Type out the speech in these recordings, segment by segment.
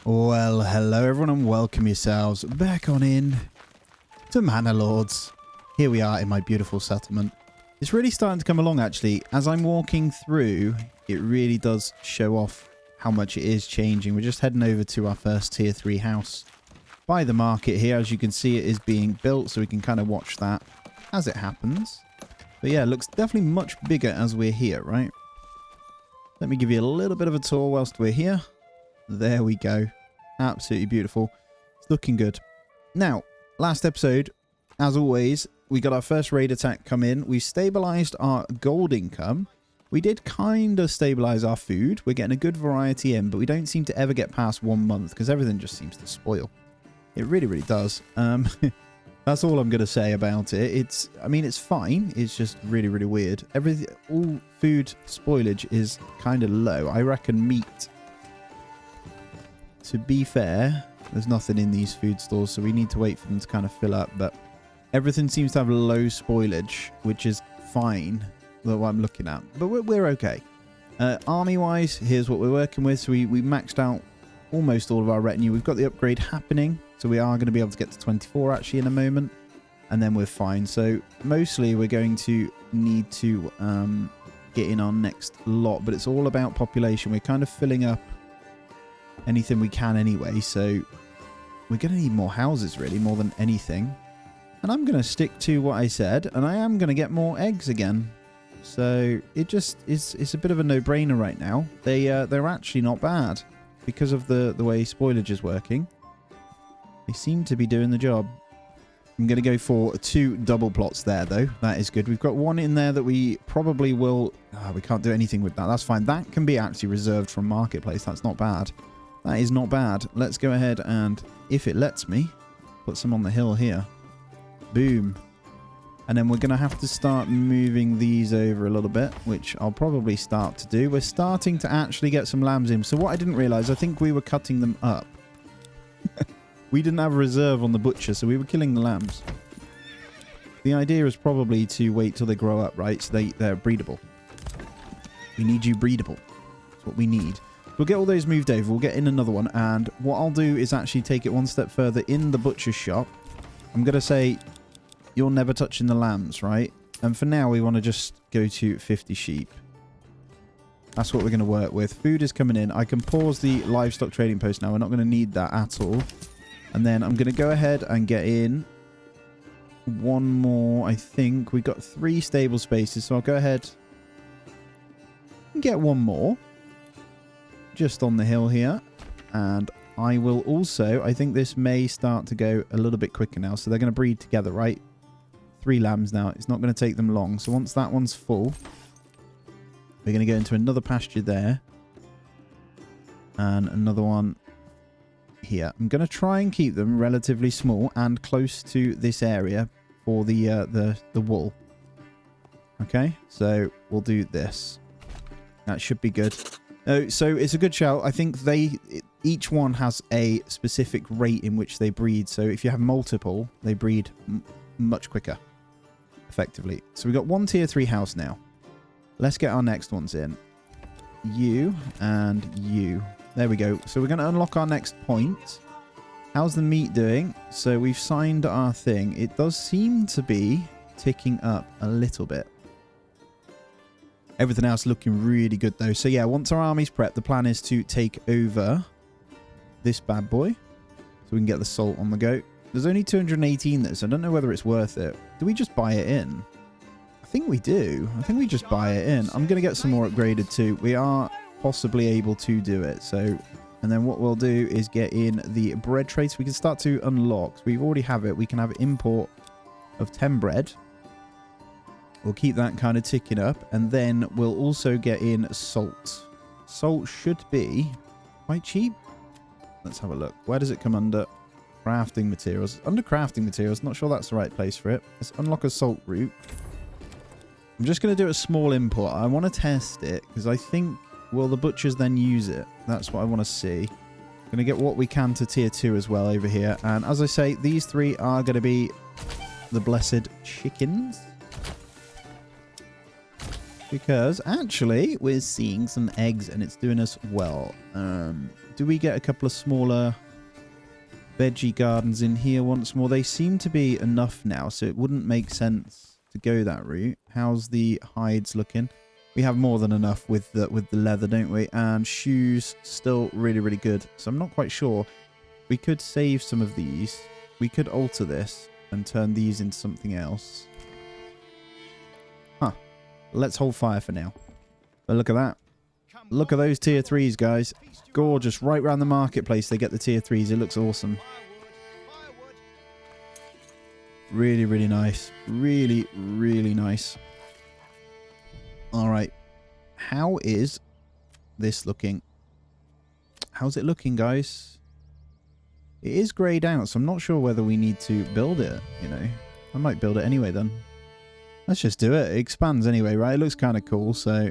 Well, hello everyone and welcome yourselves back on in to Manor Lords. Here we are in my beautiful settlement. It's really starting to come along actually. As I'm walking through, it really does show off how much it is changing. We're just heading over to our first tier 3 house by the market here. As you can see, it is being built, so we can kind of watch that as it happens. But yeah, it looks definitely much bigger as we're here, right? Let me give you a little bit of a tour whilst we're here. There we go. Absolutely beautiful. It's looking good. Now, last episode, as always, we got our first raid attack come in. We stabilized our gold income. We did kind of stabilize our food. We're getting a good variety in, but we don't seem to ever get past 1 month because everything just seems to spoil. It really, really does. That's all I'm going to say about it. I mean, it's fine. It's just really, really weird. All food spoilage is kind of low. I reckon meat. To be fair, there's nothing in these food stores, so we need to wait for them to kind of fill up. But everything seems to have low spoilage, which is fine, what I'm looking at. But we're okay. Army-wise, here's what we're working with. So we maxed out almost all of our retinue. We've got the upgrade happening, so we are going to be able to get to 24 actually in a moment. And then we're fine. So mostly we're going to need to get in our next lot, but it's all about population. We're kind of filling up anything we can anyway, so we're going to need more houses really, more than anything. And I'm going to stick to what I said, and I am going to get more eggs again. So it just is, it's a bit of a no-brainer right now. They're actually not bad because of the way spoilage is working. They seem to be doing the job. I'm going to go for 2 double plots there though. That is good. We've got one in there that we probably will... we can't do anything with that. That's fine. That can be actually reserved from Marketplace. That's not bad. That is not bad. Let's go ahead and, if it lets me, put some on the hill here. Boom. And then we're going to have to start moving these over a little bit, which I'll probably start to do. We're starting to actually get some lambs in. So what I didn't realize, I think we were cutting them up. We didn't have a reserve on the butcher, so we were killing the lambs. The idea is probably to wait till they grow up, right? So they're breedable. We need you breedable. That's what we need. We'll get all those moved over. We'll get in another one. And what I'll do is actually take it one step further in the butcher's shop. I'm going to say, you're never touching the lambs, right? And for now, we want to just go to 50 sheep. That's what we're going to work with. Food is coming in. I can pause the livestock trading post now. We're not going to need that at all. And then I'm going to go ahead and get in one more. I think we've got 3 stable spaces. So I'll go ahead and get one more. Just on the hill here, and I will also, I think this may start to go a little bit quicker now, so they're going to breed together, right? 3 lambs now. It's not going to take them long, so once that one's full, we're going to go into another pasture there and another one here. I'm going to try and keep them relatively small and close to this area for the wool. Okay, so we'll do this. That should be good. So it's a good shout. I think each one has a specific rate in which they breed. So if you have multiple, they breed much quicker, effectively. So we've got 1 tier 3 house now. Let's get our next ones in. You and you. There we go. So we're going to unlock our next point. How's the meat doing? So we've signed our thing. It does seem to be ticking up a little bit. Everything else looking really good though. So yeah, once our army's prepped, the plan is to take over this bad boy. So we can get the salt on the go. There's only 218 there, so I don't know whether it's worth it. Do we just buy it in? I think we do. I think we just buy it in. I'm going to get some more upgraded too. We are possibly able to do it. So, and then what we'll do is get in the bread trade so we can start to unlock. So we already have it. We can have import of 10 bread. We'll keep that kind of ticking up. And then we'll also get in salt. Salt should be quite cheap. Let's have a look. Where does it come under? Crafting materials. Under crafting materials. Not sure that's the right place for it. Let's unlock a salt route. I'm just going to do a small import. I want to test it because I think, will the butchers then use it? That's what I want to see. Going to get what we can to tier 2 as well over here. And as I say, these 3 are going to be the blessed chickens. Because actually we're seeing some eggs and it's doing us well. Do we get a couple of smaller veggie gardens in here once more? They seem to be enough now, so it wouldn't make sense to go that route. How's the hides looking? We have more than enough with the leather, don't we? And shoes still really, really good. So I'm not quite sure. We could save some of these. We could alter this and turn these into something else. Huh. Let's hold fire for now. But look at that. Look at those tier 3s, guys. Gorgeous. Right around the marketplace, they get the tier 3s. It looks awesome. Really, really nice. Really, really nice. All right. How is this looking? How's it looking, guys? It is greyed out, so I'm not sure whether we need to build it, you know. I might build it anyway, then. Let's just do it. It expands anyway, right? It looks kind of cool, so...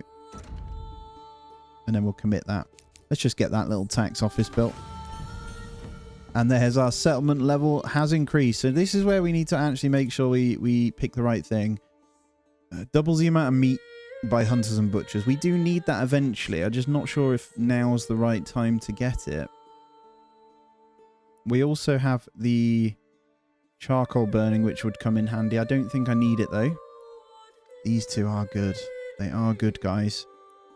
And then we'll commit that. Let's just get that little tax office built. And there's our settlement level has increased. So this is where we need to actually make sure we pick the right thing. Doubles the amount of meat by hunters and butchers. We do need that eventually. I'm just not sure if now's the right time to get it. We also have the charcoal burning, which would come in handy. I don't think I need it, though. These two are good. They are good, guys.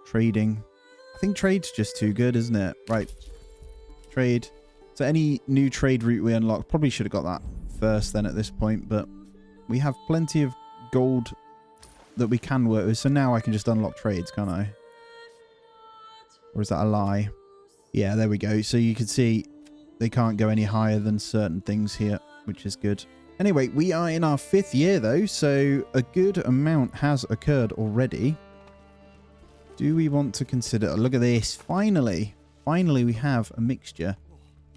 Trading. I think trade's just too good, isn't it? Right. Trade. So any new trade route we unlock, probably should have got that first then at this point, but we have plenty of gold that we can work with. So now I can just unlock trades, can't I? Or is that a lie? Yeah, there we go. So you can see they can't go any higher than certain things here, which is good. Anyway, we are in our 5th year, though, so a good amount has occurred already. Do we want to consider... Look at this. Finally. Finally, we have a mixture.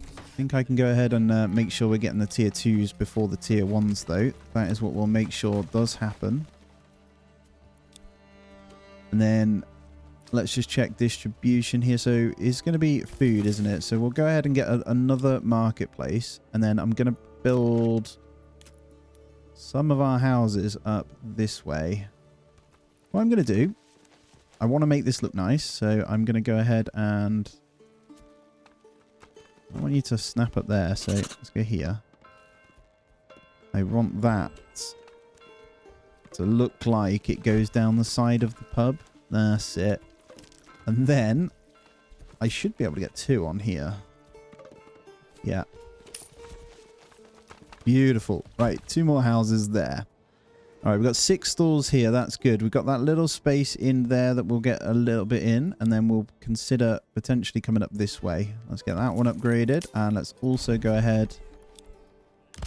I think I can go ahead and make sure we're getting the tier 2s before the tier 1s, though. That is what we'll make sure does happen. And then... Let's just check distribution here. So it's going to be food, isn't it? So we'll go ahead and get another marketplace. And then I'm going to build some of our houses up this way. What I'm going to do, I want to make this look nice. So I'm going to go ahead and I want you to snap up there. So let's go here. I want that to look like it goes down the side of the pub. That's it. And then I should be able to get 2 on here. Yeah. Beautiful. Right, 2 more houses there. All right, we've got 6 stalls here. That's good. We've got that little space in there that we'll get a little bit in. And then we'll consider potentially coming up this way. Let's get that one upgraded. And let's also go ahead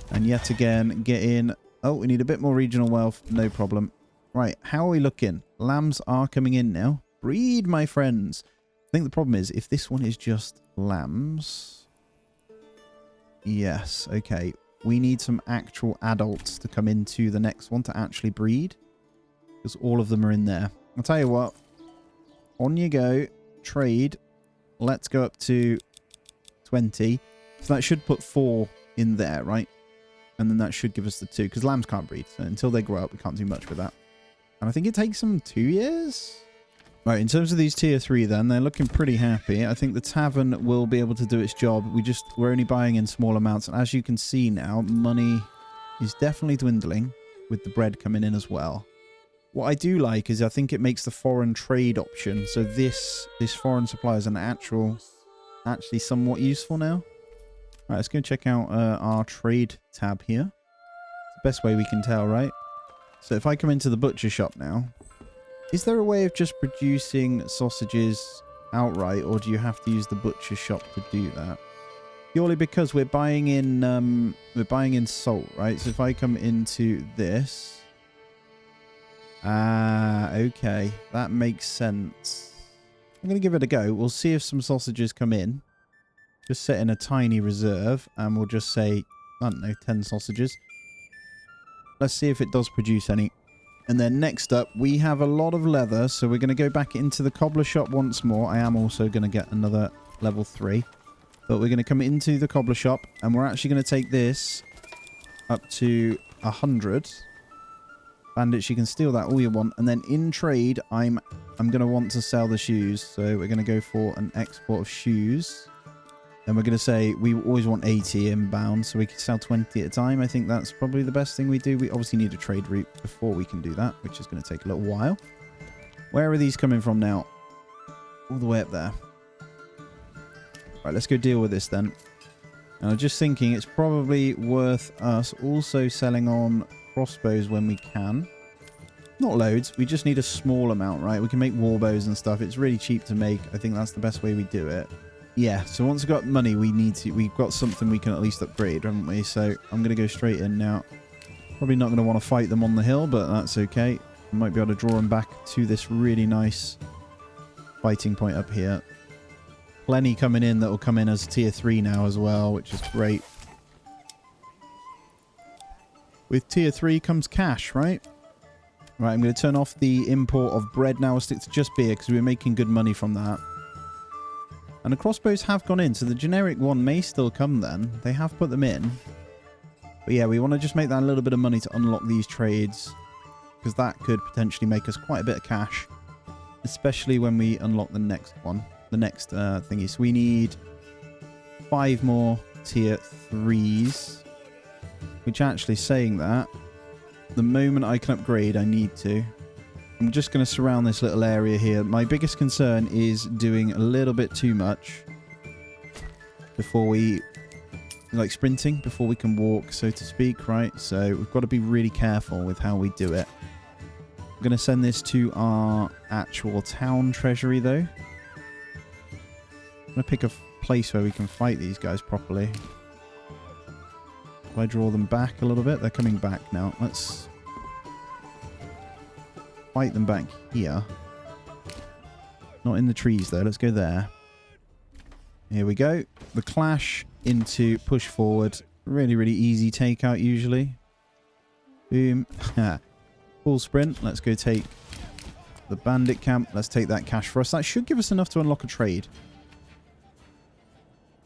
and yet again get in. Oh, we need a bit more regional wealth. No problem. Right, how are we looking? Lambs are coming in now. Breed, my friends. I think the problem is if this one is just lambs. Yes, okay. We need some actual adults to come into the next one to actually breed. Because all of them are in there. I'll tell you what. On you go. Trade. Let's go up to 20. So that should put 4 in there, right? And then that should give us the 2. Because lambs can't breed. So until they grow up, we can't do much with that. And I think it takes them 2 years. Right, in terms of these tier 3 then, they're looking pretty happy. I think the tavern will be able to do its job. We're only buying in small amounts. And as you can see now, money is definitely dwindling with the bread coming in as well. What I do like is I think it makes the foreign trade option. So this foreign supply is actually somewhat useful now. All right, let's go check out our trade tab here. It's the best way we can tell, right? So if I come into the butcher shop now... Is there a way of just producing sausages outright, or do you have to use the butcher shop to do that? Purely because we're buying in salt, right? So if I come into this, okay, that makes sense. I'm gonna give it a go. We'll see if some sausages come in. Just set in a tiny reserve, and we'll just say, I don't know, 10 sausages. Let's see if it does produce any. And then next up, we have a lot of leather. So we're going to go back into the cobbler shop once more. I am also going to get another level 3. But we're going to come into the cobbler shop. And we're actually going to take this up to 100. Bandits, you can steal that all you want. And then in trade, I'm going to want to sell the shoes. So we're going to go for an export of shoes. And we're going to say we always want 80 inbound, so we can sell 20 at a time. I think that's probably the best thing we do. We obviously need a trade route before we can do that, which is going to take a little while. Where are these coming from now? All the way up there. Right, let's go deal with this then. And I'm just thinking it's probably worth us also selling on crossbows when we can. Not loads. We just need a small amount, right? We can make war bows and stuff. It's really cheap to make. I think that's the best way we do it. Yeah, so once we've got money, we've got something we can at least upgrade, haven't we? So I'm going to go straight in now. Probably not going to want to fight them on the hill, but that's okay. I might be able to draw them back to this really nice fighting point up here. Plenty coming in that will come in as tier 3 now as well, which is great. With tier 3 comes cash, right? Right, I'm going to turn off the import of bread now. We'll stick to just beer because we're making good money from that. And the crossbows have gone in, so the generic one may still come then. They have put them in. But yeah, we want to just make that a little bit of money to unlock these trades, because that could potentially make us quite a bit of cash, especially when we unlock the next one, the next thingy. So we need 5 more tier 3s, which actually, saying that, the moment I can upgrade, I need to. I'm just going to surround this little area here. My biggest concern is doing a little bit too much before we, like sprinting, before we can walk, so to speak, right? So we've got to be really careful with how we do it. I'm going to send this to our actual town treasury, though. I'm going to pick a place where we can fight these guys properly. If I draw them back a little bit, they're coming back now. Let's fight them back here. Not in the trees though. Let's go there. Here we go. The clash into push forward. Really, really easy takeout usually. Boom. Full sprint. Let's go take the bandit camp. Let's take that cash for us. That should give us enough to unlock a trade.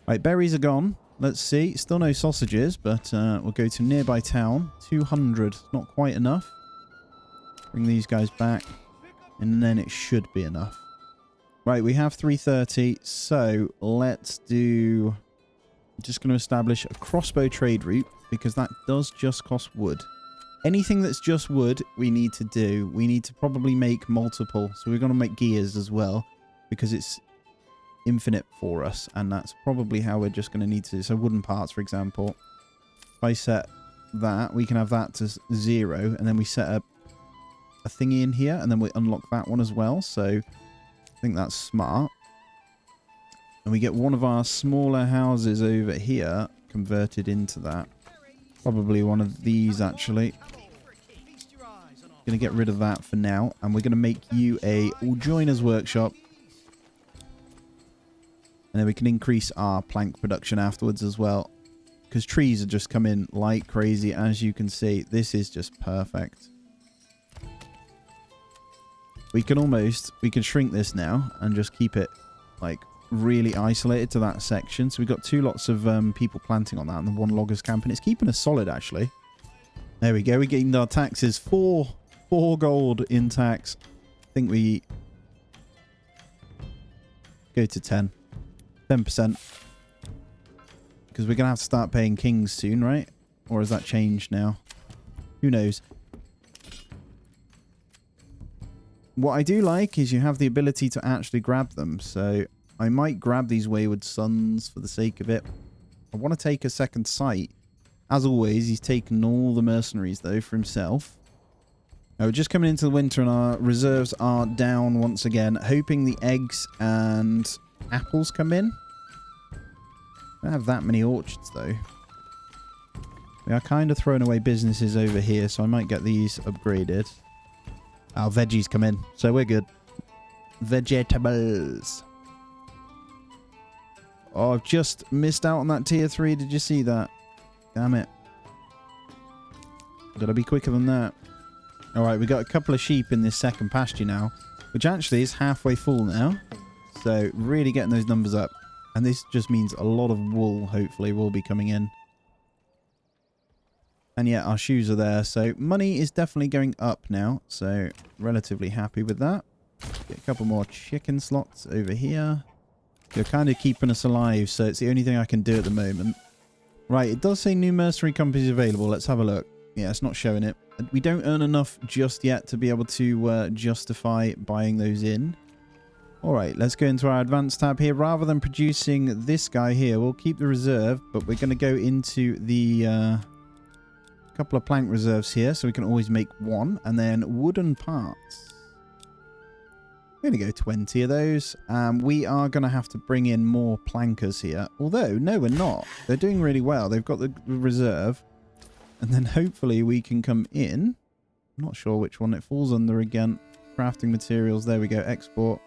Right, berries are gone. Let's see. Still no sausages, but we'll go to nearby town. 200. Not quite enough. Bring these guys back, and then it should be enough. Right, we have 330, so let's do... I'm just going to establish a crossbow trade route, because that does just cost wood. Anything that's just wood, we need to do. We need to probably make multiple, so we're going to make gears as well, because it's infinite for us, and that's probably how we're just going to need to... So wooden parts, for example. If I set that, we can have that to 0, and then we set up a thingy in here, and then we unlock that one as well. So I think that's smart. And we get one of our smaller houses over here converted into that. Probably one of these, actually. Gonna get rid of that for now, and we're gonna make you a all-joiners workshop, and then we can increase our plank production afterwards as well, because trees are just come in like crazy. As you can see, this is just perfect. We can shrink this now and just keep it like really isolated to that section. So we've got 2 lots of people planting on that, and the 1 loggers camp, and it's keeping us solid actually. There we go. We're getting our taxes. 4 gold in tax. I think we go to 10%, because we're gonna have to start paying kings soon, right? Or has that changed now? Who knows? What I do like is you have the ability to actually grab them. So I might grab these wayward sons for the sake of it. I want to take a second sight. As always, he's taken all the mercenaries, though, for himself. Now, we're just coming into the winter, and our reserves are down once again. Hoping the eggs and apples come in. I don't have that many orchards, though. We are kind of throwing away businesses over here, so I might get these upgraded. Our veggies come in, so we're good. Vegetables. Oh, I've just missed out on that tier 3. Did you see that? Damn it. Gotta be quicker than that. Alright, we got a couple of sheep in this second pasture now, which actually is halfway full now. So, really getting those numbers up. And this just means a lot of wool, hopefully, will be coming in. And yeah, our shoes are there. So money is definitely going up now. So relatively happy with that. Get a couple more chicken slots over here. You're kind of keeping us alive, so it's the only thing I can do at the moment. Right, it does say new mercenary companies available. Let's have a look. Yeah, it's not showing it. We don't earn enough just yet to be able to justify buying those in. All right, let's go into our advanced tab here. Rather than producing this guy here, we'll keep the reserve, but we're going to go into the couple of plank reserves here, so we can always make one. And then wooden parts. We're going to go 20 of those. We are going to have to bring in more plankers here. Although, no, we're not. They're doing really well. They've got the reserve. And then hopefully we can come in. I'm not sure which one it falls under again. Crafting materials. There we go. Export.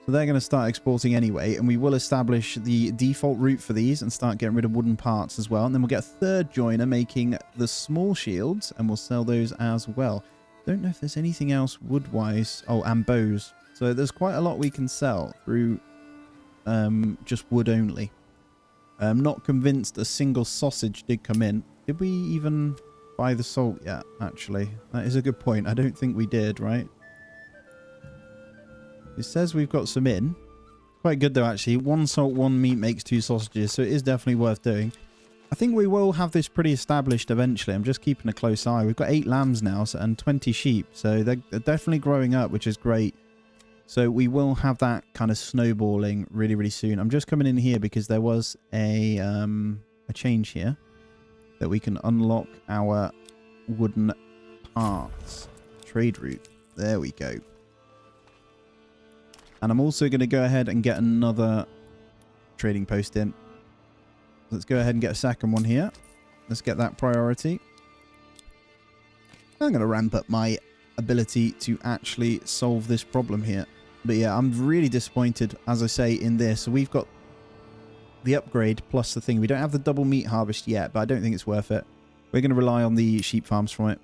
So they're going to start exporting anyway. And we will establish the default route for these and start getting rid of wooden parts as well. And then we'll get a third joiner making the small shields. And we'll sell those as well. Don't know if there's anything else wood-wise. Oh, and bows. So there's quite a lot we can sell through just wood only. I'm not convinced a single sausage did come in. Did we even buy the salt yet, actually? That is a good point. I don't think we did, right? It says we've got some in. Quite good, though, actually. 1 salt, 1 meat makes 2 sausages, so it is definitely worth doing. I think we will have this pretty established eventually. I'm just keeping a close eye. We've got 8 lambs now and 20 sheep. So they're definitely growing up, which is great. So we will have that kind of snowballing really, really soon. I'm just coming in here because there was a change here that we can unlock our wooden parts. Trade route. There we go. And I'm also going to go ahead and get another trading post in. Let's go ahead and get a second one here. Let's get that priority. I'm going to ramp up my ability to actually solve this problem here. But yeah, I'm really disappointed, as I say, in this. So we've got the upgrade plus the thing. We don't have the double meat harvest yet, but I don't think it's worth it. We're going to rely on the sheep farms from it.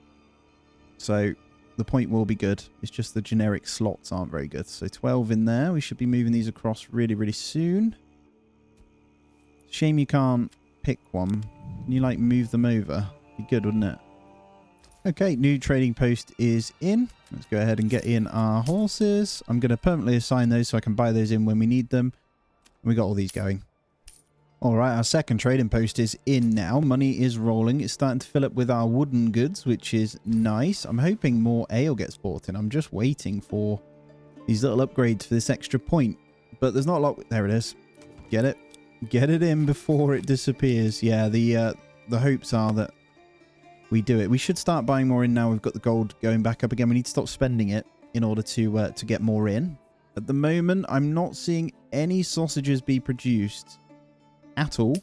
So the point will be good. It's just the generic slots aren't very good. So 12 in there. We should be moving these across really, really soon. Shame you can't pick one. Can you, like, move them over? Be good, wouldn't it? Okay, new trading post is in. Let's go ahead and get in our horses. I'm going to permanently assign those so I can buy those in when we need them. We got all these going. All right, our second trading post is in now. Money is rolling. It's starting to fill up with our wooden goods, which is nice. I'm hoping more ale gets bought in. I'm just waiting for these little upgrades for this extra point. But there's not a lot. There it is. Get it. Get it in before it disappears. Yeah, the hopes are that we do it. We should start buying more in now. We've got the gold going back up again. We need to stop spending it in order to get more in. At the moment, I'm not seeing any sausages be produced at all,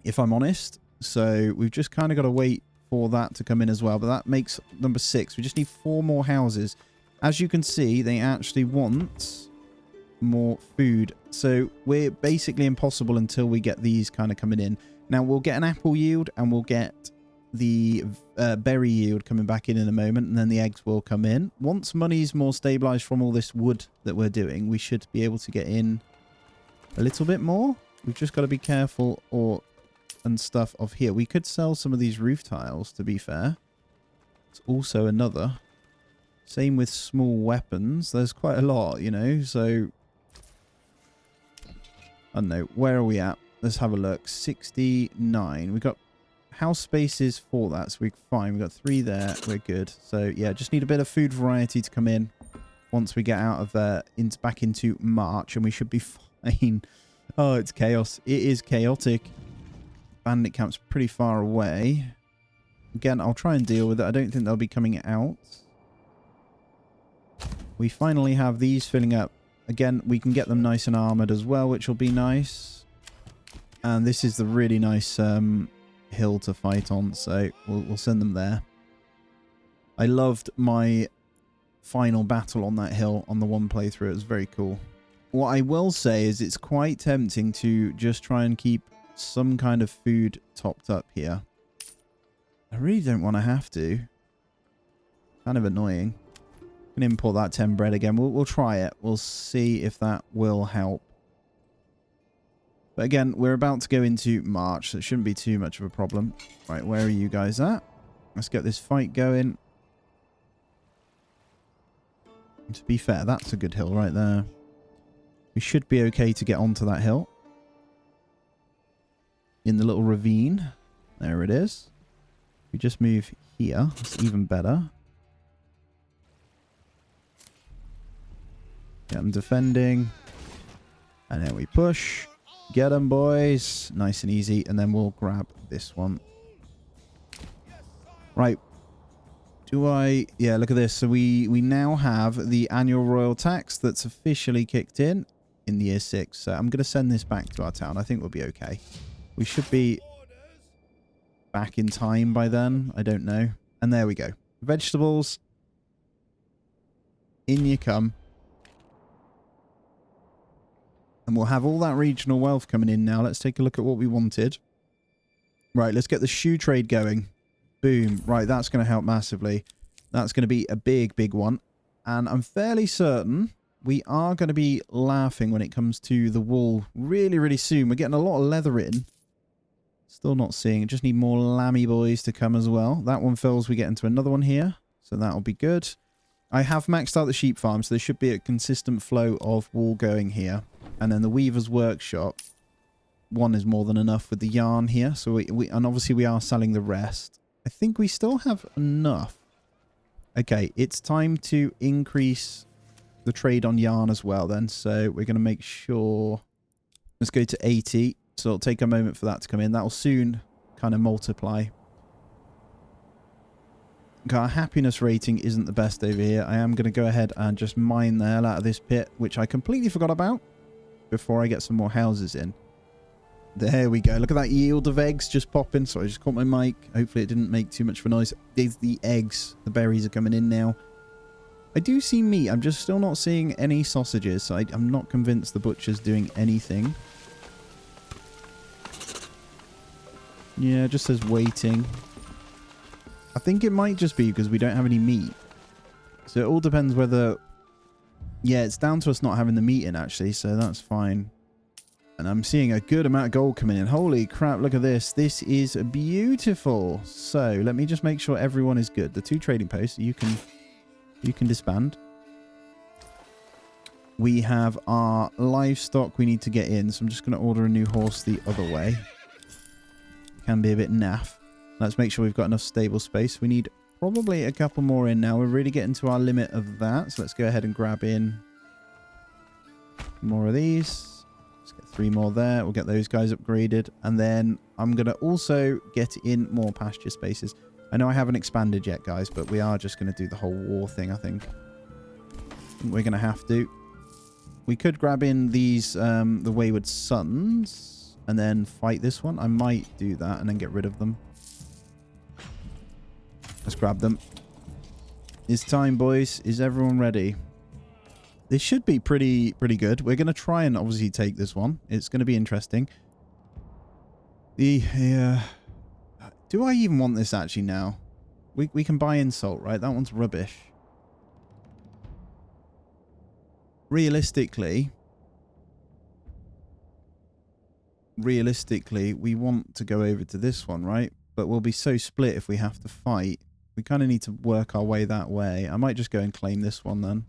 if I'm honest. So we've just kind of got to wait for that to come in as well. But that makes number 6. We just need 4 more houses. As you can see, they actually want more food. So we're basically impossible until we get these kind of coming in. Now we'll get an apple yield and we'll get the berry yield coming back in a moment, and then the eggs will come in. Once money's more stabilized from all this wood that we're doing, we should be able to get in a little bit more. We've just got to be careful and stuff of here. We could sell some of these roof tiles, to be fair. It's also another. Same with small weapons. There's quite a lot, you know, so I don't know. Where are we at? Let's have a look. 69. We've got house spaces for that, so we're fine. We've got 3 there. We're good. So, yeah, just need a bit of food variety to come in once we get out of there back into March, and we should be fine. Oh, it's chaos. It is chaotic. Bandit camp's pretty far away. Again, I'll try and deal with it. I don't think they'll be coming out. We finally have these filling up. Again, we can get them nice and armored as well, which will be nice. And this is the really nice hill to fight on, so we'll send them there. I loved my final battle on that hill on the one playthrough. It was very cool. What I will say is it's quite tempting to just try and keep some kind of food topped up here. I really don't want to have to. Kind of annoying. Can import that 10 bread again. We'll try it. We'll see if that will help. But again, we're about to go into March, so it shouldn't be too much of a problem. Right, where are you guys at? Let's get this fight going. And to be fair, that's a good hill right there. We should be okay to get onto that hill. In the little ravine. There it is. We just move here. It's even better. Get them defending. And then we push. Get them, boys. Nice and easy. And then we'll grab this one. Right. Yeah, look at this. So we now have the annual royal tax that's officially kicked in the year 6. So I'm going to send this back to our town. I think we'll be okay. We should be back in time by then. I don't know. And there we go. Vegetables. In you come. And we'll have all that regional wealth coming in now. Let's take a look at what we wanted. Right, let's get the shoe trade going. Boom. Right, that's going to help massively. That's going to be a big, big one. And I'm fairly certain we are going to be laughing when it comes to the wool really, really soon. We're getting a lot of leather in. Still not seeing it. Just need more lammy boys to come as well. That one fills. We get into another one here. So that'll be good. I have maxed out the sheep farm, so there should be a consistent flow of wool going here. And then the weaver's workshop. One is more than enough with the yarn here. So and obviously we are selling the rest. I think we still have enough. Okay, it's time to increase the trade on yarn as well then. So we're going to make sure... Let's go to 80. So it'll take a moment for that to come in. That'll soon kind of multiply. Okay, our happiness rating isn't the best over here. I am going to go ahead and just mine the hell out of this pit, which I completely forgot about before I get some more houses in. There we go. Look at that yield of eggs just popping. Sorry, I just caught my mic. Hopefully it didn't make too much of a noise. There's the eggs. The berries are coming in now. I do see meat. I'm just still not seeing any sausages. So I'm not convinced the butcher's doing anything. Yeah, it just says waiting. I think it might just be because we don't have any meat. So it all depends whether... Yeah, it's down to us not having the meat in, actually. So that's fine. And I'm seeing a good amount of gold coming in. Holy crap, look at this. This is beautiful. So let me just make sure everyone is good. The 2 trading posts, you can disband. We have our livestock we need to get in. So I'm just going to order a new horse the other way. Can be a bit naff. Let's make sure we've got enough stable space. We need probably a couple more in now. We're really getting to our limit of that. So let's go ahead and grab in more of these. Let's get 3 more there. We'll get those guys upgraded. And then I'm going to also get in more pasture spaces. I know I haven't expanded yet, guys, but we are just going to do the whole war thing, I think. We're going to have to. We could grab in these, the Wayward Sons, and then fight this one. I might do that and then get rid of them. Let's grab them. It's time, boys. Is everyone ready? This should be pretty good. We're going to try and obviously take this one. It's going to be interesting. Do I even want this actually now? We can buy in salt, right? That one's rubbish. Realistically, we want to go over to this one, right? But we'll be so split if we have to fight. We kind of need to work our way that way. I might just go and claim this one then.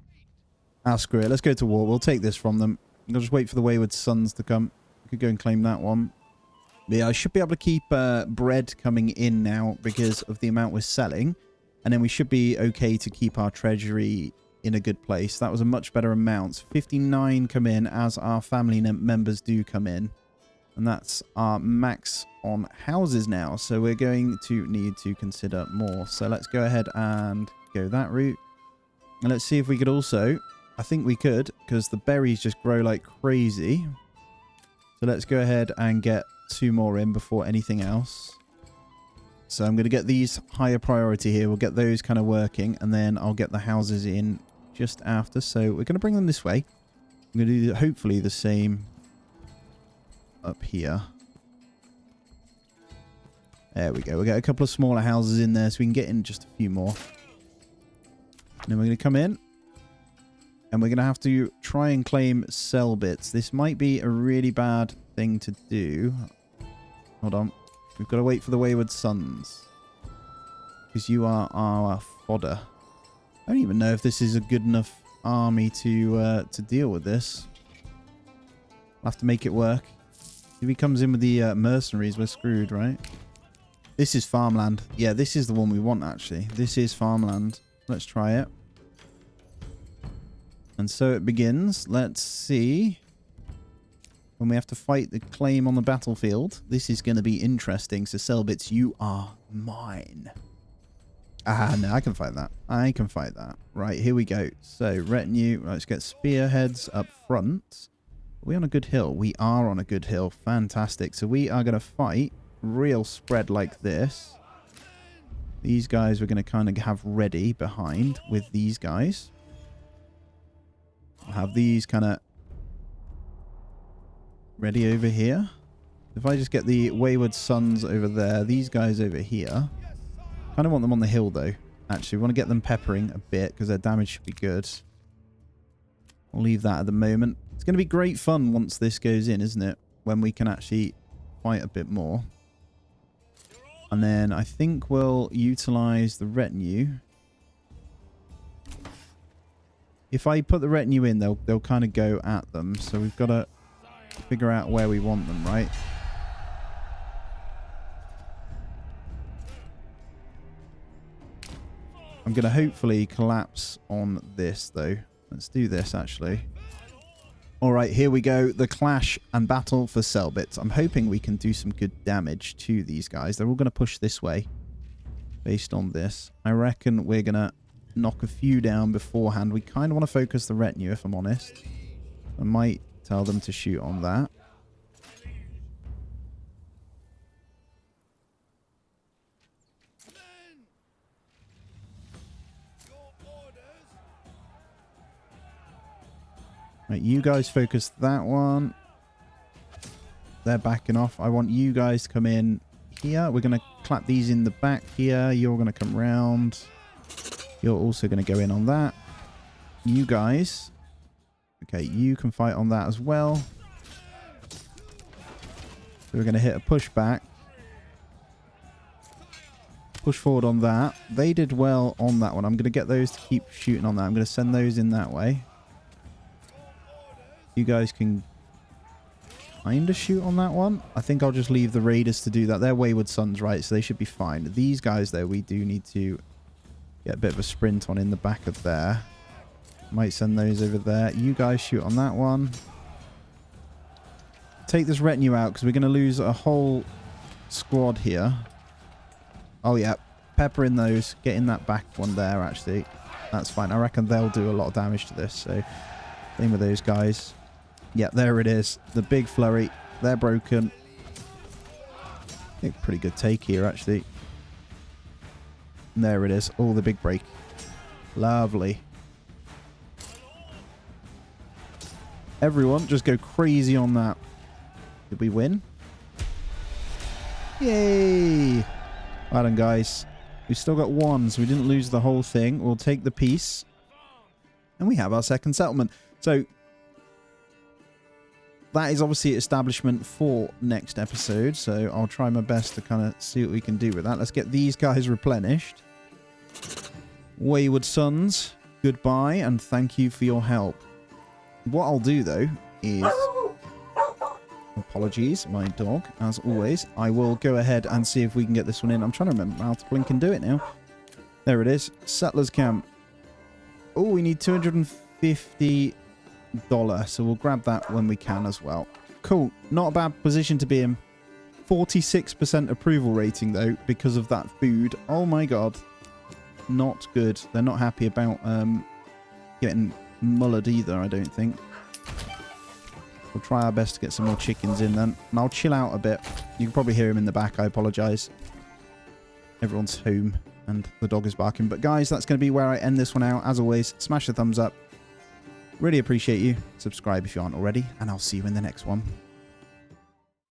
Ah, screw it. Let's go to war. We'll take this from them. I'll just wait for the Wayward Sons to come. We could go and claim that one. But yeah, I should be able to keep bread coming in now because of the amount we're selling. And then we should be okay to keep our treasury in a good place. That was a much better amount. 59 come in as our family members do come in. And that's our max on houses now. So we're going to need to consider more. So let's go ahead and go that route. And let's see if we could also... I think we could, because the berries just grow like crazy. So let's go ahead and get 2 more in before anything else. So I'm going to get these higher priority here. We'll get those kind of working. And then I'll get the houses in just after. So we're going to bring them this way. I'm going to do hopefully the same up here. There we go. We'll get a couple of smaller houses in there so we can get in just a few more. And then we're going to come in. And we're going to have to try and claim cell bits. This might be a really bad thing to do. Hold on. We've got to wait for the Wayward Sons. Because you are our fodder. I don't even know if this is a good enough army to deal with this. We'll have to make it work. If he comes in with the mercenaries, we're screwed, right? This is farmland. Yeah, this is the one we want, actually. This is farmland. Let's try it. And so it begins. Let's see. When we have to fight the claim on the battlefield. This is going to be interesting. So, Selbits, you are mine. Ah, no, I can fight that. I can fight that. Right, here we go. So, retinue. Let's get spearheads up front. Are we on a good hill? We are on a good hill. Fantastic. So, we are going to fight real spread like this. These guys we're going to kind of have ready behind with these guys. I'll have these kind of ready over here. If I just get the Wayward Sons over there, these guys over here. Kind of want them on the hill though. Actually, we want to get them peppering a bit because their damage should be good. I'll leave that at the moment. It's going to be great fun once this goes in, isn't it? When we can actually fight a bit more. And then I think we'll utilize the retinue. If I put the retinue in, they'll kind of go at them. So we've got to figure out where we want them, right? I'm going to hopefully collapse on this, though. Let's do this, actually. All right, here we go. The clash and battle for Selbits. I'm hoping we can do some good damage to these guys. They're all going to push this way based on this. I reckon we're going to knock a few down beforehand. We kind of want to focus the retinue, if I'm honest. I might tell them to shoot on that. Right, you guys focus that one. They're backing off. I want you guys to come in here. We're going to clap these in the back here. You're going to come round. You're also going to go in on that. You guys. Okay, you can fight on that as well. So we're going to hit a push back. Push forward on that. They did well on that one. I'm going to get those to keep shooting on that. I'm going to send those in that way. You guys can kind of shoot on that one. I think I'll just leave the raiders to do that. They're Wayward Sons, right? So they should be fine. These guys, though, we do need to get a bit of a sprint on in the back of there. Might send those over there. You guys shoot on that one. Take this retinue out because we're going to lose a whole squad here. Oh, yeah. Pepper in those. Get in that back one there, actually. That's fine. I reckon they'll do a lot of damage to this. So, same with those guys. Yeah, there it is. The big flurry. They're broken. I think pretty good take here, actually. And there it is. Oh, the big break. Lovely. Everyone, just go crazy on that. Did we win? Yay! Well done, guys. We've still got one, so we didn't lose the whole thing. We'll take the piece. And we have our second settlement. So, that is obviously establishment for next episode. So, I'll try my best to kind of see what we can do with that. Let's get these guys replenished. Wayward Sons, goodbye and thank you for your help. What I'll do, though, is... Apologies, my dog, as always. I will go ahead and see if we can get this one in. I'm trying to remember how to blink and do it now. There it is. Settlers Camp. Oh, we need $250. So we'll grab that when we can as well. Cool. Not a bad position to be in. 46% approval rating, though, because of that food. Oh, my God. Not good. They're not happy about getting mullered either, I don't think. We'll try our best to get some more chickens in then. And I'll chill out a bit. You can probably hear him in the back. I apologise. Everyone's home and the dog is barking. But guys, that's going to be where I end this one out. As always, smash the thumbs up. Really appreciate you. Subscribe if you aren't already. And I'll see you in the next one.